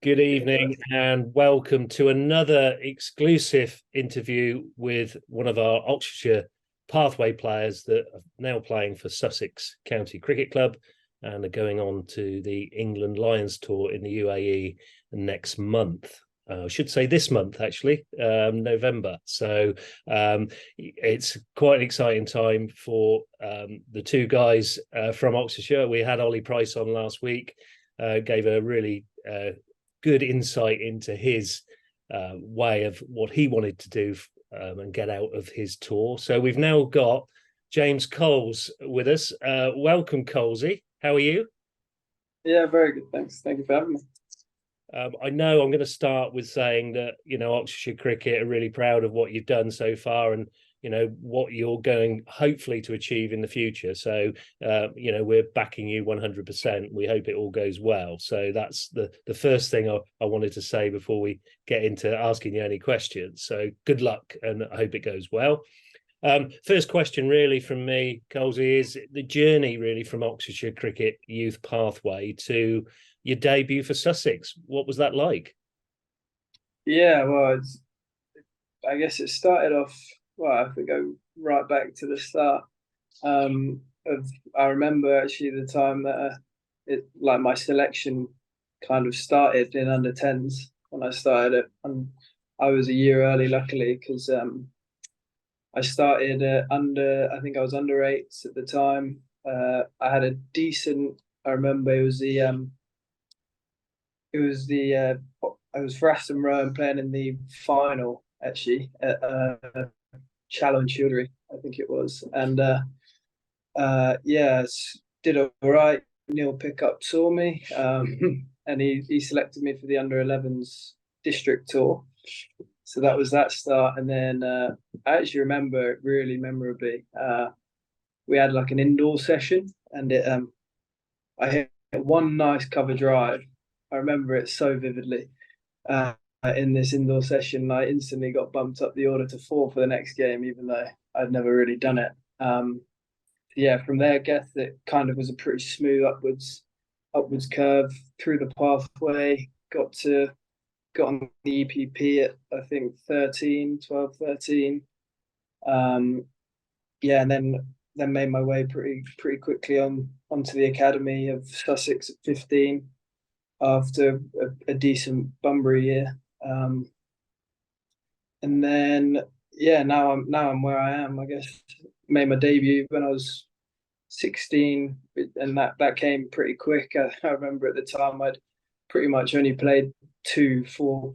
Good evening and welcome to another exclusive interview with one of our Oxfordshire pathway players that are now playing for Sussex County Cricket Club and are going on to the England Lions tour in the UAE next month. I should say this month, actually, November. So it's quite an exciting time for the two guys from Oxfordshire. We had Ollie Price on last week, gave a really good insight into his way of what he wanted to do and get out of his tour. So we've now got James Coles with us. Welcome, Colesy. How are you? Yeah, very good. Thanks. Thank you for having me. I know I'm going to start with saying that, Oxfordshire Cricket are really proud of what you've done so far and, what you're going hopefully to achieve in the future. So, we're backing you 100%. We hope it all goes well. So that's the first thing I wanted to say before we get into asking you any questions. So good luck and I hope it goes well. First question really from me, Colesy, is the journey really from Oxfordshire Cricket youth pathway to your debut for Sussex. What was that like? Yeah, well, I guess it started off. Well, I have to go right back to the start. I remember actually the time that my selection kind of started in under tens when I started it, and I was a year early, luckily, because I started I think I was under eights at the time. I had a decent. I remember I was for Aston Rowan playing in the final actually at Challenge Childry, I think it was, and yeah, did all right. Neil Pickup saw me, and he selected me for the under 11s district tour. So that was that start, and then I actually remember it really memorably. We had like an indoor session, and I hit one nice cover drive. I remember it so vividly. In this indoor session, I instantly got bumped up the order to 4 for the next game, even though I'd never really done it. Yeah, from there, I guess it kind of was a pretty smooth upwards curve through the pathway. Got on the EPP at I think 12, 13. Yeah, and then made my way pretty quickly onto the academy of Sussex at 15 after a decent Bunbury year. And then yeah, now I'm where I am. I guess made my debut when I was 16, and that came pretty quick. I remember at the time I'd pretty much only played 4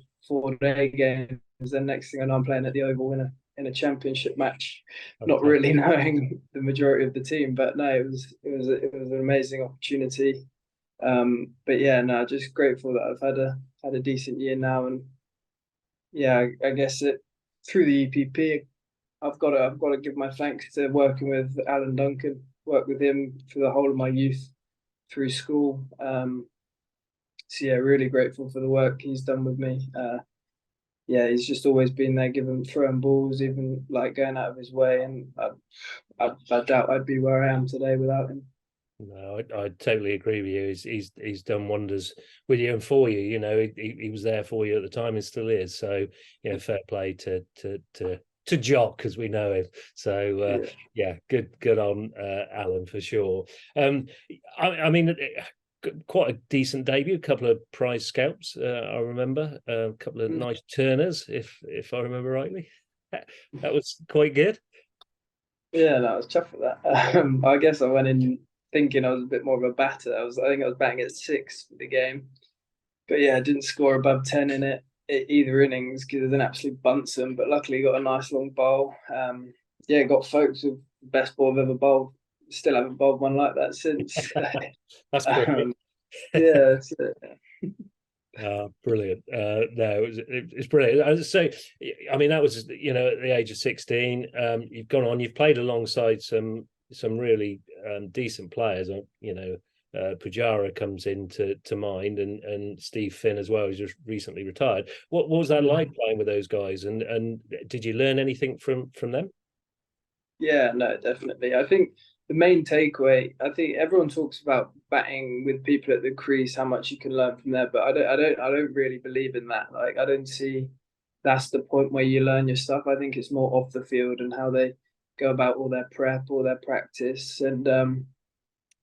day games. Then next thing I know, I'm playing at the Oval in a championship match, not really knowing the majority of the team. But no, it was an amazing opportunity. But yeah, no, just grateful that I've had a decent year now, and yeah, I guess it through the EPP, I've got to give my thanks to working with Alan Duncan. Worked with him for the whole of my youth through school. So yeah, really grateful for the work he's done with me. Yeah, he's just always been there, throwing balls, even like going out of his way, and I doubt I'd be where I am today without him. No, I totally agree with you. He's done wonders with you and for you. He was there for you at the time and still is. So, fair play to Jock, as we know him. So yeah, good on Alan for sure. I mean, quite a decent debut. A couple of prize scalps. I remember a couple of nice turners, if I remember rightly. That was quite good. Yeah, no, I was chuffed with that. I guess I went in thinking I was a bit more of a batter. I think I was batting at 6 for the game, but yeah, I didn't score above 10 in either innings because it was an absolute bunsen. But luckily, got a nice long bowl. Yeah, got folks with the best ball I've ever bowled. Still haven't bowled one like that since. That's brilliant. Yeah, Brilliant. No, it's brilliant. So, I mean, that was, at the age of 16, you've gone on, you've played alongside some really decent players. Pujara comes into mind, and Steve Finn as well, who's just recently retired. What was that like playing with those guys? And did you learn anything from them? Yeah, no, definitely. I think the main takeaway, I think everyone talks about batting with people at the crease, how much you can learn from there, but I don't really believe in that. Like, I don't see that's the point where you learn your stuff. I think it's more off the field and how they go about all their prep, all their practice, and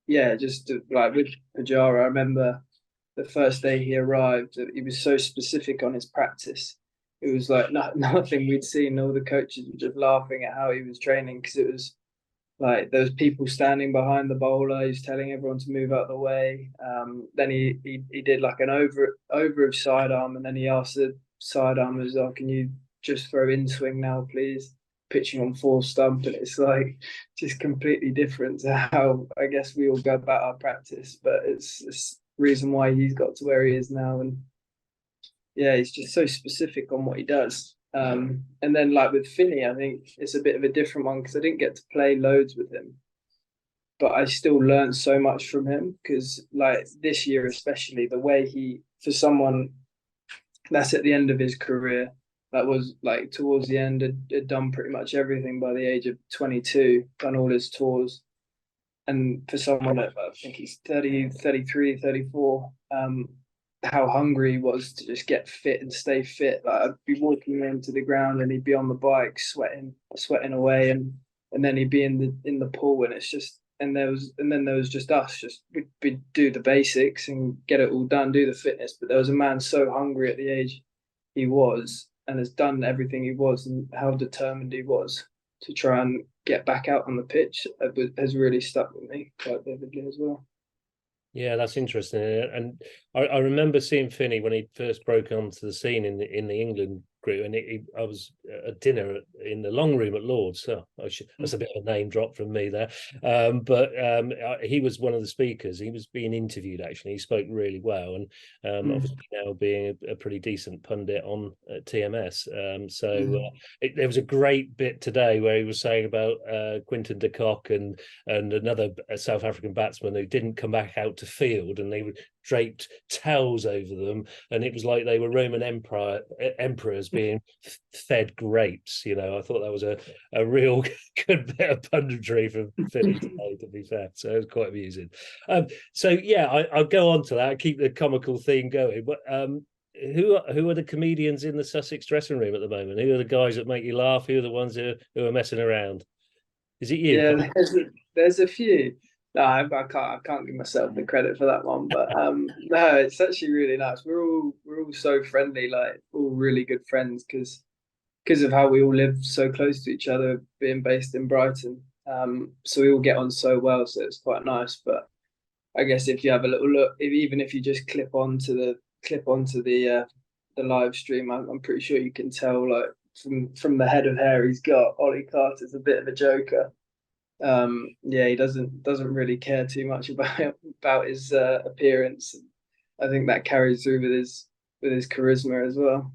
yeah, just like with Pajara, I remember the first day he arrived, he was so specific on his practice. It was like nothing we'd seen. All the coaches were just laughing at how he was training because it was like there was people standing behind the bowler. He's telling everyone to move out the way. Then he did like an over of sidearm, and then he asked the sidearmers, "Oh, can you just throw in swing now, please?" Pitching on full stump, and it's like just completely different to how I guess we all go about our practice. But it's the reason why he's got to where he is now, and yeah, he's just so specific on what he does. And then like with Finney, I think it's a bit of a different one because I didn't get to play loads with him, but I still learned so much from him because like this year especially the way he for someone that's at the end of his career that was like towards the end had done pretty much everything by the age of 22, done all his tours, and for someone that I think he's 30, 33, 34, how hungry he was to just get fit and stay fit. Like I'd be walking into the ground and he'd be on the bike sweating away, and then he'd be in the pool, and it's just and then there was just us, just we'd do the basics and get it all done, do the fitness. But there was a man so hungry at the age he was and has done everything he was and how determined he was to try and get back out on the pitch has really stuck with me quite vividly as well. Yeah, that's interesting. And I remember seeing Finney when he first broke onto the scene in the England group, and I was at dinner in the long room at Lord's. So that's a bit of a name drop from me there. But he was one of the speakers. He was being interviewed, actually. He spoke really well, and obviously now being a pretty decent pundit on TMS. There was a great bit today where he was saying about Quinton de Kock and another South African batsman who didn't come back out to field, and they were draped towels over them, and it was like they were Roman emperors being fed grapes. I thought that was a real good bit of punditry from Philly today, to be fair. So it was quite amusing. So yeah, I'll go on to that, keep the comical theme going. But who are the comedians in the Sussex dressing room at the moment? Who are the guys that make you laugh? Who are the ones who are messing around? Is it you? Yeah, there's a few. No, I can't give myself the credit for that one, but no, it's actually really nice. We're all so friendly, like all really good friends because of how we all live so close to each other, being based in Brighton. So we all get on so well, so it's quite nice. But I guess if you have a little look, even if you just clip onto the live stream, I'm pretty sure you can tell like from the head of hair he's got. Ollie Carter's a bit of a joker. Yeah, he doesn't really care too much about his appearance. I think that carries through with his charisma as well.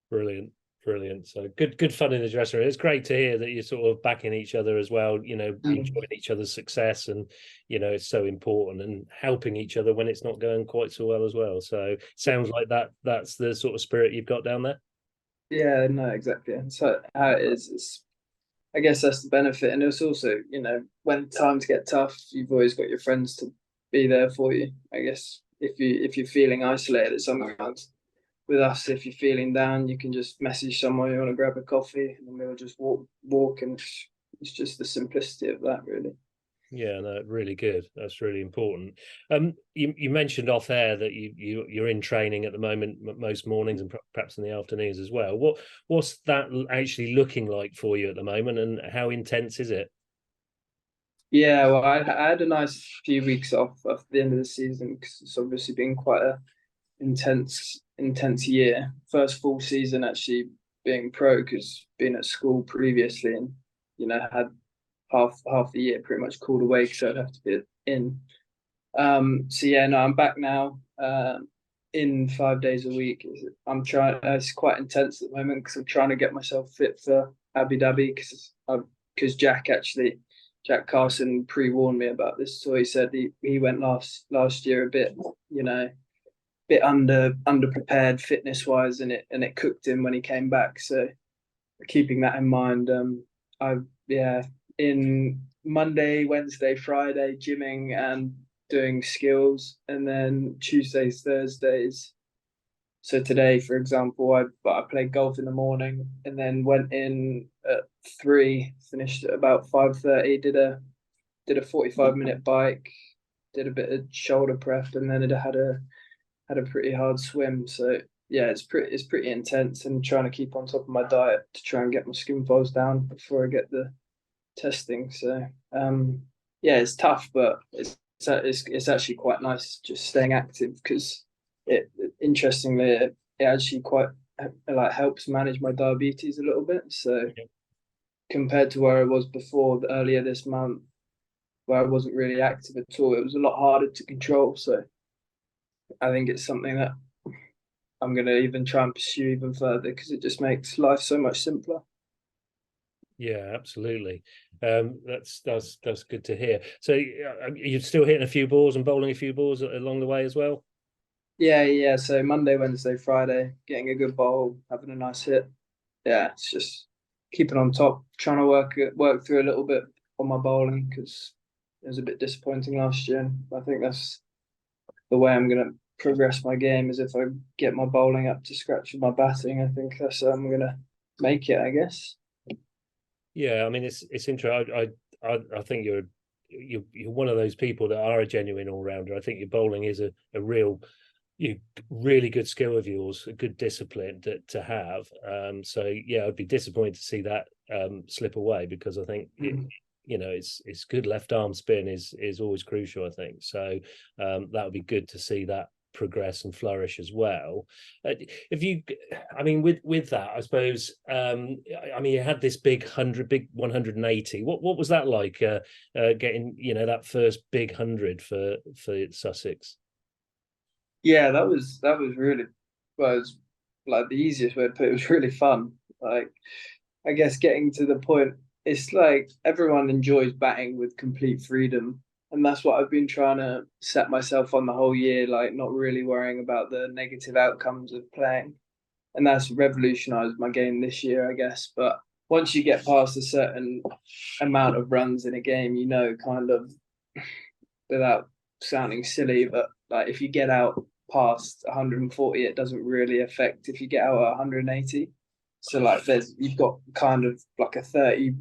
Brilliant. Brilliant. So good fun in the dressing room. It's great to hear that you're sort of backing each other as well, enjoying each other's success, and it's so important, and helping each other when it's not going quite so well as well. So sounds like that's the sort of spirit you've got down there. Yeah, no, exactly. And so how it is, I guess that's the benefit. And it's also, when times get tough, you've always got your friends to be there for you. I guess if you're feeling isolated sometimes, with us, if you're feeling down, you can just message someone you want to grab a coffee, and we'll just walk, and it's just the simplicity of that, really. Yeah, no, really good. That's really important. You mentioned off air that you're in training at the moment most mornings and perhaps in the afternoons as well. What's that actually looking like for you at the moment, and how intense is it? Yeah, well, I had a nice few weeks off at the end of the season because it's obviously been quite a intense year. First full season actually being pro because being at school previously and had half the year pretty much called away because I'd have to be in. So yeah, no, I'm back now. In 5 days a week. I'm trying. It's quite intense at the moment because I'm trying to get myself fit for Abu Dhabi because Jack Carson pre-warned me about this. So he said he went last year a bit underprepared fitness wise, and it cooked him when he came back. So keeping that in mind, I yeah in Monday, Wednesday, Friday, gymming and doing skills, and then Tuesdays, Thursdays. So today, for example, I played golf in the morning and then went in at 3, finished at about 5:30, did a 45-minute bike, did a bit of shoulder prep, and then it had a pretty hard swim. So yeah, it's pretty intense, and trying to keep on top of my diet to try and get my skin folds down before I get the testing. So yeah, it's tough, but it's actually quite nice just staying active, because interestingly it actually quite like helps manage my diabetes a little bit. So compared to where I was before, earlier this month, where I wasn't really active at all, it was a lot harder to control. So I think it's something that I'm going to even try and pursue even further, because it just makes life so much simpler. Yeah, absolutely. That's good to hear. So you're still hitting a few balls and bowling a few balls along the way as well? Yeah. So Monday, Wednesday, Friday, getting a good bowl, having a nice hit. Yeah, it's just keeping on top, trying to work through a little bit on my bowling, because it was a bit disappointing last year. And I think that's the way I'm going to progress my game, is if I get my bowling up to scratch with my batting. I think that's how I'm going to make it, I guess. Yeah, I mean it's interesting. I think you're one of those people that are a genuine all rounder. I think your bowling is a real really good skill of yours, a good discipline to have. So yeah, I'd be disappointed to see that slip away, because I think it's good left arm spin is always crucial, I think. So that would be good to see that progress and flourish as well. If you, I mean, with that, I suppose, I mean, you had this big 180. What was that like? Getting that first big 100 for Sussex. Yeah, that was really, well, it was like the easiest way to put it. It was really fun. Like, I guess getting to the point, it's like everyone enjoys batting with complete freedom. And that's what I've been trying to set myself on the whole year, like not really worrying about the negative outcomes of playing. And that's revolutionized my game this year, I guess. But once you get past a certain amount of runs in a game, kind of, without sounding silly, but like if you get out past 140, it doesn't really affect if you get out at 180. So like you've got kind of like a 30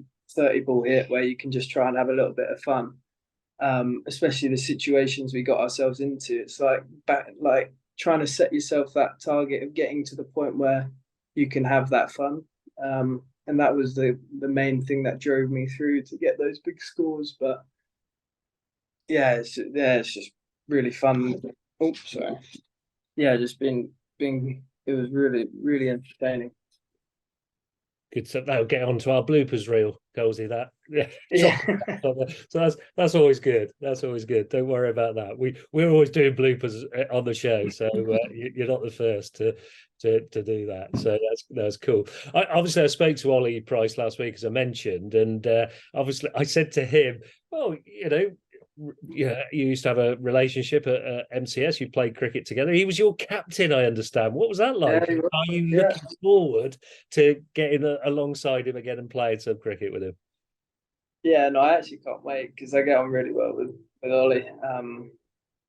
ball hit where you can just try and have a little bit of fun. Especially the situations we got ourselves into. It's like trying to set yourself that target of getting to the point where you can have that fun. And that was the main thing that drove me through to get those big scores. But it's just really fun. Oh, sorry. Yeah, just being it was really, really entertaining. Good stuff. That'll get onto our bloopers reel, Colsey. That yeah. Yeah. So that's always good. That's always good. Don't worry about that. We're always doing bloopers on the show, so you're not the first to do that. So that's cool. Obviously I spoke to Ollie Price last week, as I mentioned, and obviously I said to him, well, yeah, you used to have a relationship at MCS. You played cricket together. He was your captain, I understand. What was that like? Yeah, Are you yeah. looking forward to getting alongside him again and playing some cricket with him? Yeah, no, I actually can't wait, because I get on really well with Ollie.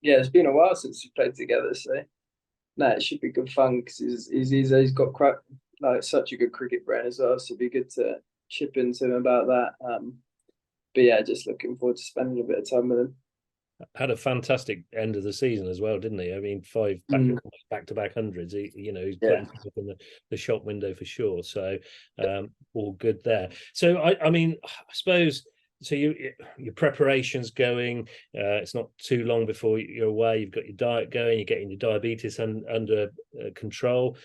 Yeah, it's been a while since we played together, so no, it should be good fun, because he's got quite like such a good cricket brain as well. So it'd be good to chip into him about that. But yeah, just looking forward to spending a bit of time with him. Had a fantastic end of the season as well, didn't he? I mean, five back to back hundreds. He's put Yeah. himself in the shop window for sure. So all good there. So I mean, I suppose. So your preparations going. It's not too long before you're away. You've got your diet going. You're getting your diabetes under control.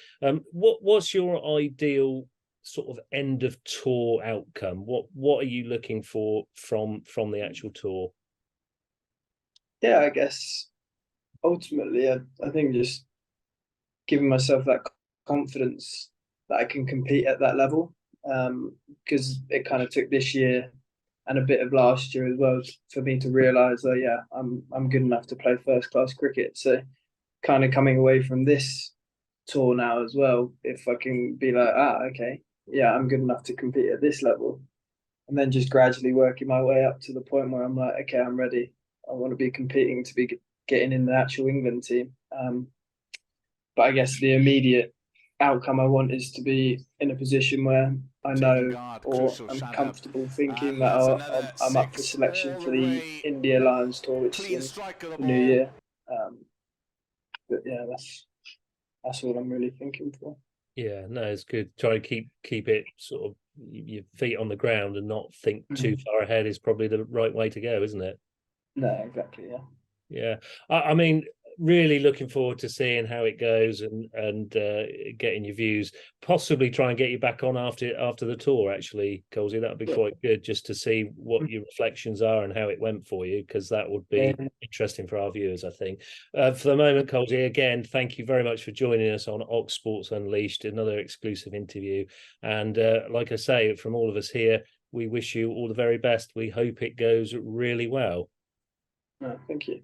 What's your ideal sort of end of tour outcome? What are you looking for from the actual tour? Yeah, I guess ultimately, I think just giving myself that confidence that I can compete at that level. Because it kind of took this year and a bit of last year as well for me to realise, oh yeah, I'm good enough to play first class cricket. So kind of coming away from this tour now as well, if I can be like, okay, yeah, I'm good enough to compete at this level. and then just gradually working my way up to the point where I'm like, okay, I'm ready. I want to be competing to be getting in the actual England team. But I guess the immediate outcome I want is to be in a position where I know or I'm comfortable thinking that I'm up for selection for the India Lions tour, which is in the new year. But yeah, that's all I'm really thinking for. Yeah, no, it's good. Try to keep it sort of your feet on the ground and not think too far ahead is probably the right way to go, isn't it? No, exactly. Yeah. Yeah, I mean, really looking forward to seeing how it goes and getting your views. Possibly try and get you back on after the tour. Actually, Colsey, that would be quite good just to see what your reflections are and how it went for you, because that would be interesting for our viewers, I think. For the moment, Colsey, again, thank you very much for joining us on Ox Sports Unleashed, another exclusive interview. And like I say, from all of us here, we wish you all the very best. We hope it goes really well. Thank you.